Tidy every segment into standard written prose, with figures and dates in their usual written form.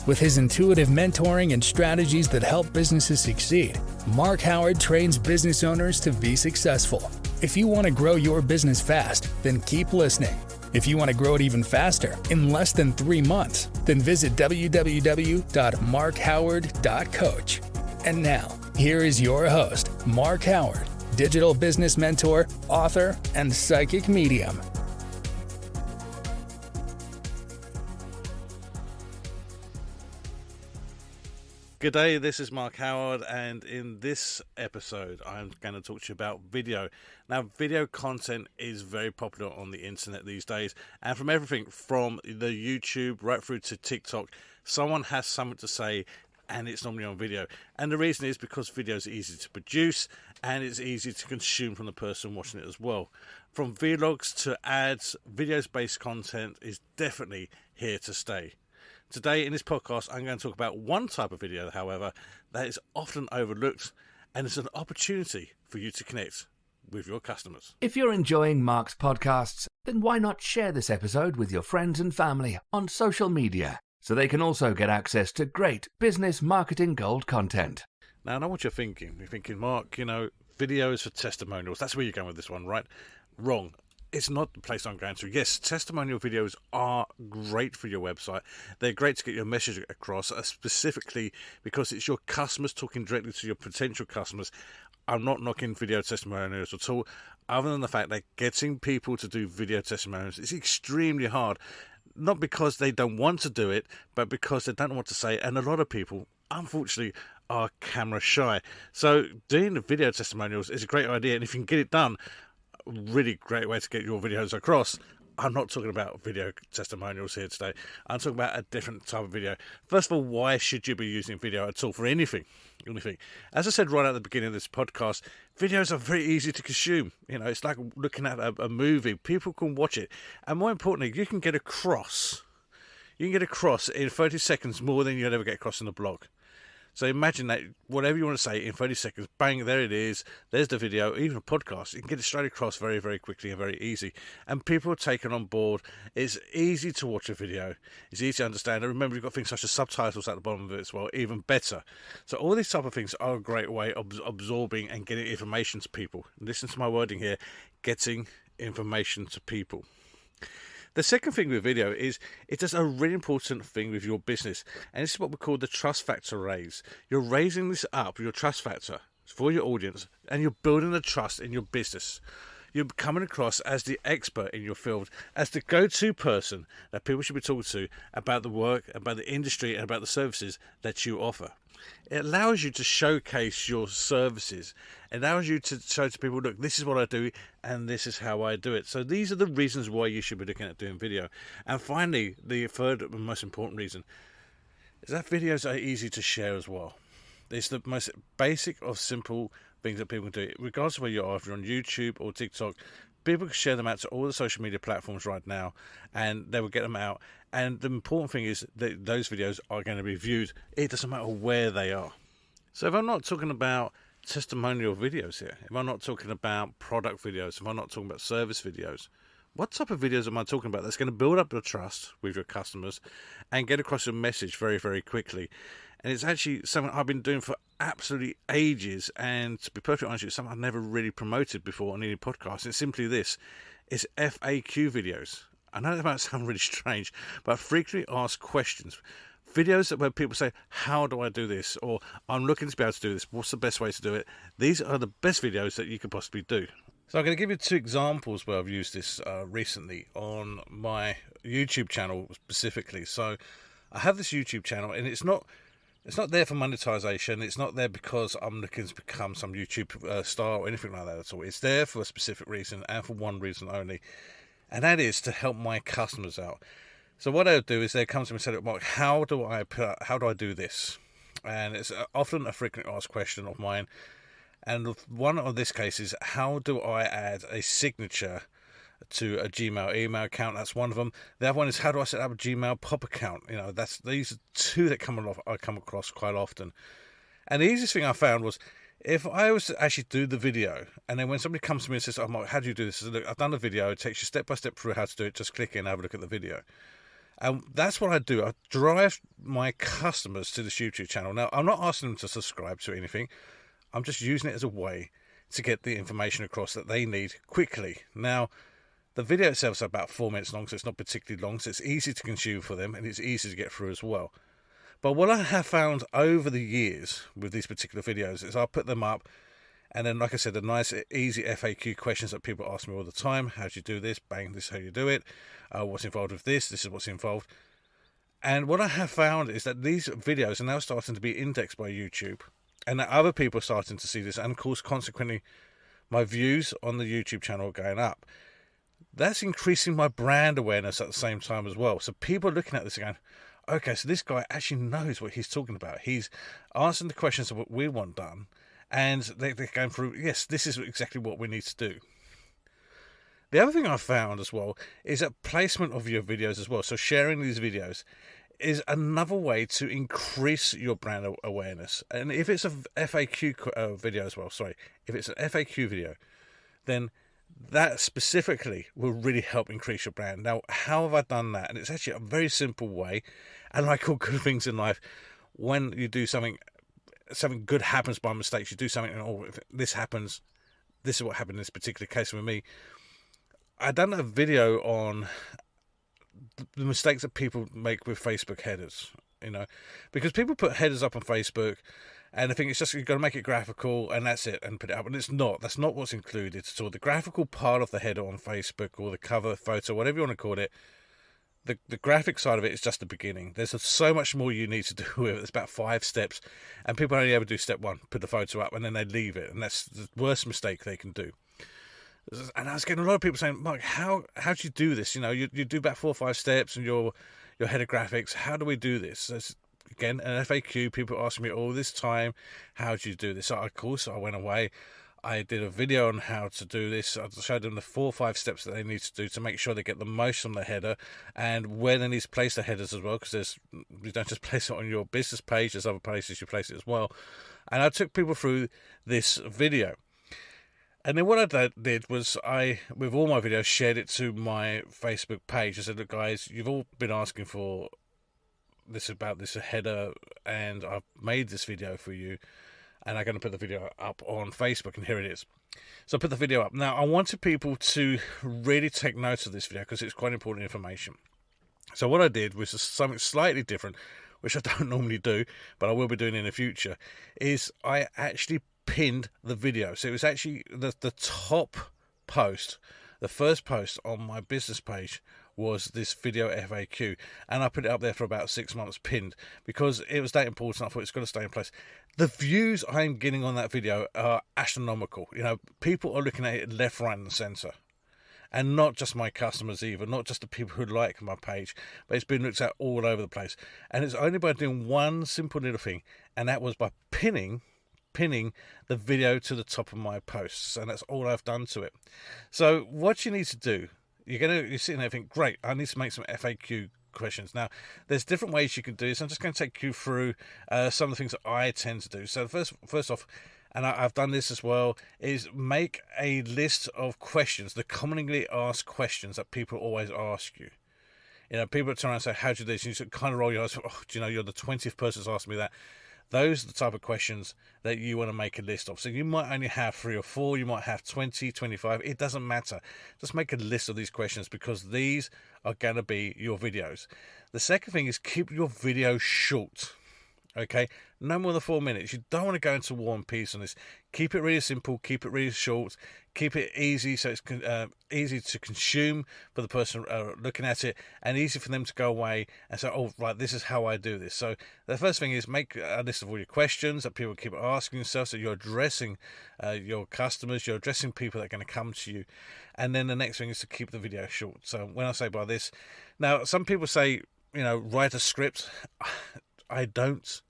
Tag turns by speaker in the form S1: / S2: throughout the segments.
S1: With his intuitive mentoring and strategies that help businesses succeed, Mark Howard trains business owners to be successful. If you want to grow your business fast, then keep listening. If you want to grow it even faster in less than 3 months, then visit www.MarkHoward.coach. And now, here is your host, Mark Howard, digital business mentor, author, and psychic medium.
S2: Good day, this is Mark Howard, and in this episode I'm going to talk to you about video. Now, video content is very popular on the internet these days, and from everything from the YouTube right through to TikTok, someone has something to say, and it's normally on video. And the reason is because video is easy to produce and it's easy to consume from the person watching it as well. From vlogs to ads, videos-based content is definitely here to stay. Today in this podcast, I'm going to talk about one type of video, however, that is often overlooked, and it's an opportunity for you to connect with your customers.
S3: If you're enjoying Mark's podcasts, then why not share this episode with your friends and family on social media so they can also get access to great business marketing gold content?
S2: Now, I know what you're thinking. You're thinking, Mark, videos for testimonials. That's where you're going with this one, right? Wrong. It's not the place I'm going to. Yes, testimonial videos are great for your website. They're great to get your message across, specifically because it's your customers talking directly to your potential customers. I'm not knocking video testimonials at all, other than the fact that getting people to do video testimonials is extremely hard. Not because they don't want to do it, but because they don't know what to say. And a lot of people, unfortunately, are camera shy. So doing the video testimonials is a great idea. And if you can get it done, really great way to get your videos across. I'm not talking about video testimonials here today. I'm talking about a different type of video. First of all, why should you be using video at all for anything? As I said right at the beginning of this podcast, videos are very easy to consume. It's like looking at a movie. People can watch it. And more importantly, you can get across. You can get across in 30 seconds more than you'll ever get across in a blog. So imagine that whatever you want to say in 30 seconds, bang, there it is. There's the video, even a podcast. You can get it straight across very, very quickly and very easy. And people are taken on board. It's easy to watch a video. It's easy to understand. And remember, you've got things such as subtitles at the bottom of it as well, even better. So all these type of things are a great way of absorbing and getting information to people. Listen to my wording here, getting information to people. The second thing with video is it does a really important thing with your business, and this is what we call the trust factor raise. You're raising this up, your trust factor, for your audience, and you're building the trust in your business. You're coming across as the expert in your field, as the go-to person that people should be talking to about the work, about the industry, and about the services that you offer. It allows you to showcase your services. It allows you to show to people, look, this is what I do and this is how I do it. So these are the reasons why you should be looking at doing video. And finally, the third and most important reason is that videos are easy to share as well. It's the most basic of simple things that people can do. Regardless of where you are, if you're on YouTube or TikTok, people can share them out to all the social media platforms right now, and they will get them out. And the important thing is that those videos are going to be viewed. It doesn't matter where they are. So if I'm not talking about testimonial videos here, if I'm not talking about product videos, if I'm not talking about service videos, what type of videos am I talking about that's going to build up your trust with your customers and get across your message very, very quickly? And it's actually something I've been doing for absolutely ages. And to be perfectly honest with you, it's something I've never really promoted before on any podcast. It's simply this. It's FAQ videos. I know that might sound really strange, but frequently asked questions. Videos where people say, how do I do this? Or I'm looking to be able to do this. What's the best way to do it? These are the best videos that you could possibly do. So I'm going to give you 2 examples where I've used this recently on my YouTube channel specifically. So I have this YouTube channel, and it's not there for monetization. It's not there because I'm looking to become some YouTube star or anything like that at all. It's there for a specific reason and for one reason only. And that is to help my customers out. So what they'll do is they come to me and say, look, Mark, how do I do this? And it's often a frequently asked question of mine. And one of this case is, how do I add a signature to a Gmail email account? That's one of them. The other one is, how do I set up a Gmail pop account? These are 2 that I come across quite often. And the easiest thing I found was, if I was to actually do the video, and then when somebody comes to me and says, oh, Mark, how do you do this? I said, look, I've done the video. It takes you step by step through how to do it. Just click in and have a look at the video. And that's what I do. I drive my customers to this YouTube channel. Now, I'm not asking them to subscribe to anything. I'm just using it as a way to get the information across that they need quickly. Now, the video itself is about 4 minutes long, so it's not particularly long, so it's easy to consume for them, and it's easy to get through as well. But what I have found over the years with these particular videos is I'll put them up, and then, like I said, the nice, easy FAQ questions that people ask me all the time. How do you do this? Bang, this is how you do it. What's involved with this? This is what's involved. And what I have found is that these videos are now starting to be indexed by YouTube, and that other people are starting to see this, and of course, consequently, my views on the YouTube channel are going up. That's increasing my brand awareness at the same time as well. So people are looking at this and going, okay, so this guy actually knows what he's talking about. He's answering the questions of what we want done, and they're going through, yes, this is exactly what we need to do. The other thing I've found as well is that placement of your videos as well. So sharing these videos is another way to increase your brand awareness. And if it's a FAQ video as well, if it's an FAQ video, then that specifically will really help increase your brand. Now, how have I done that? And it's actually a very simple way. And like all good things in life, when you do something good happens by mistakes. You do something, and if this happens, this is what happened in this particular case with me. I done a video on the mistakes that people make with Facebook headers, because people put headers up on Facebook and I think it's just, you've got to make it graphical and that's it, and put it up. And it's not. That's not what's included. So the graphical part of the header on Facebook, or the cover photo, whatever you want to call it, the graphic side of it is just the beginning. There's so much more you need to do with it. It's about 5 steps, and people only ever do step 1, put the photo up, and then they leave it. And that's the worst mistake they can do. And I was getting a lot of people saying, Mark, how do you do this? You do about 4 or 5 steps and your header graphics. How do we do this? Again, an FAQ, people ask me all this time, how do you do this? So, of course, I went away. I did a video on how to do this. I showed them the 4 or 5 steps that they need to do to make sure they get the most from the header, and where they need to place the headers as well, because you don't just place it on your business page, there's other places you place it as well. And I took people through this video. And then what I did was with all my videos, shared it to my Facebook page. I said, look, guys, you've all been asking for this about this header, and I've made this video for you, and I'm going to put the video up on Facebook, and here it is. So I put the video up. Now, I wanted people to really take note of this video because it's quite important information. So what I did was something slightly different, which I don't normally do, but I will be doing in the future, is I actually pinned the video. So it was actually the top post, the first post on my business page was this video FAQ, and I put it up there for about 6 months pinned because it was that important. I thought it's got to stay in place. The views I'm getting on that video are astronomical. People are looking at it left, right and centre, and not just my customers either, not just the people who like my page, but it's been looked at all over the place. And it's only by doing one simple little thing, and that was by pinning the video to the top of my posts, and that's all I've done to it. So what you need to do, you're sitting there thinking, great, I need to make some FAQ questions. Now, there's different ways you can do this. I'm just going to take you through some of the things that I tend to do. So first off, and I've done this as well, is make a list of questions, the commonly asked questions that people always ask you. People turn around and say, how do you do this? And you kind of roll your eyes, you're the 20th person that's asked me that. Those are the type of questions that you want to make a list of. So you might only have 3 or 4, you might have 20, 25. It doesn't matter. Just make a list of these questions because these are going to be your videos. The second thing is keep your video short. Okay, no more than 4 minutes. You don't want to go into War and Peace on this. Keep it really simple, keep it really short, keep it easy so it's easy to consume for the person looking at it, and easy for them to go away and say, oh, right, this is how I do this. So the first thing is make a list of all your questions that people keep asking themselves, so you're addressing your customers, you're addressing people that are going to come to you. And then the next thing is to keep the video short. So when I say by this, now some people say, write a script. I don't.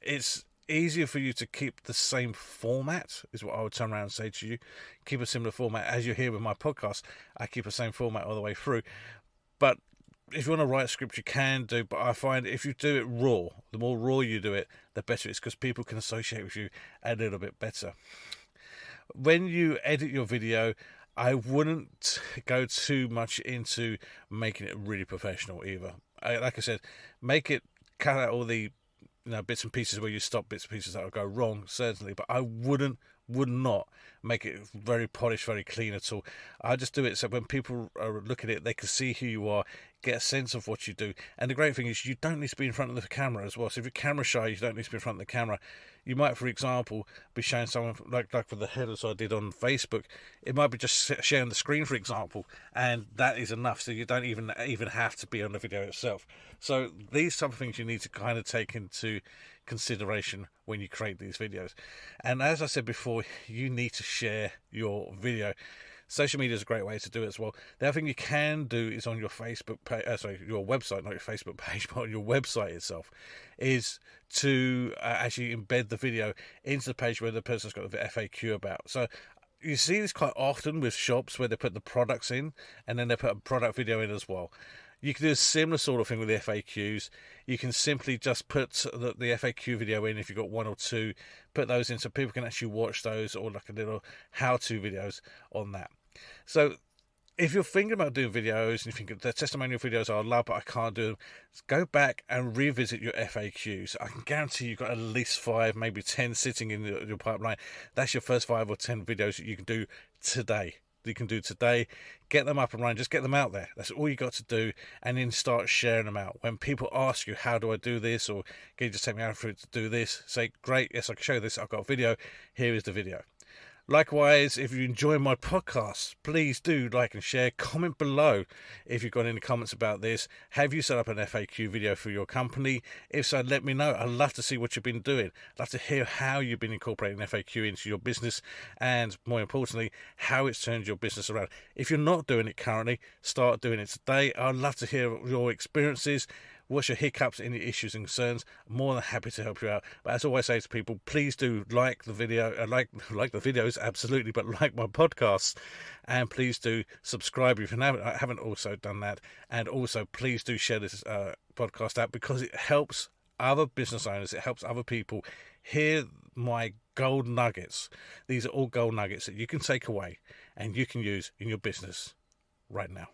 S2: It's easier for you to keep the same format, is what I would turn around and say to you. Keep a similar format. As you hear with my podcast, I keep the same format all the way through. But if you want to write a script, you can do. But I find if you do it raw, the more raw you do it, the better it is, because people can associate with you a little bit better. When you edit your video, I wouldn't go too much into making it really professional either. Like I said, cut out all the bits and pieces where you stop, bits and pieces that will go wrong, certainly, but I would not make it very polished, very clean at all. I just do it so when people look at it, they can see who you are, get a sense of what you do. And the great thing is you don't need to be in front of the camera as well. So if you're camera shy, you don't need to be in front of the camera. You might, for example, be showing someone, like for the headers I did on Facebook, it might be just sharing the screen, for example, and that is enough. So you don't even have to be on the video itself. So these type of things you need to kind of take into consideration when you create these videos. And as I said before, you need to share your video. Social media is a great way to do it as well. The other thing you can do is on your Facebook page, your website, not your Facebook page, but on your website itself, is to actually embed the video into the page where the person's got the FAQ about. So you see this quite often with shops where they put the products in and then they put a product video in as well. You can do a similar sort of thing with the FAQs. You can simply just put the FAQ video in if you've got one or two, put those in so people can actually watch those, or like a little how-to videos on that. So if you're thinking about doing videos and you think the testimonial videos I love but I can't do them, go back and revisit your FAQs. I can guarantee you've got at least 5, maybe 10 sitting in your pipeline. That's your first 5 or 10 videos that you can do today. Get them up and running, just get them out there. That's all you got to do, and then start sharing them out. When people ask you, how do I do this, or can you just take me out through to do this, say, great, yes, I can show you this, I've got a video, here is the video. Likewise, if you enjoy my podcast, please do like and share. Comment below if you've got any comments about this. Have you set up an FAQ video for your company? If so, let me know. I'd love to see what you've been doing. I'd love to hear how you've been incorporating FAQ into your business, and more importantly, how it's turned your business around. If you're not doing it currently, start doing it today. I'd love to hear your experiences. What's your hiccups, any issues and concerns? I'm more than happy to help you out. But as I always say to people, please do like the video, like the videos, absolutely, but like my podcasts. And please do subscribe if you haven't also done that. And also, please do share this podcast out, because it helps other business owners, it helps other people hear my gold nuggets. These are all gold nuggets that you can take away and you can use in your business right now.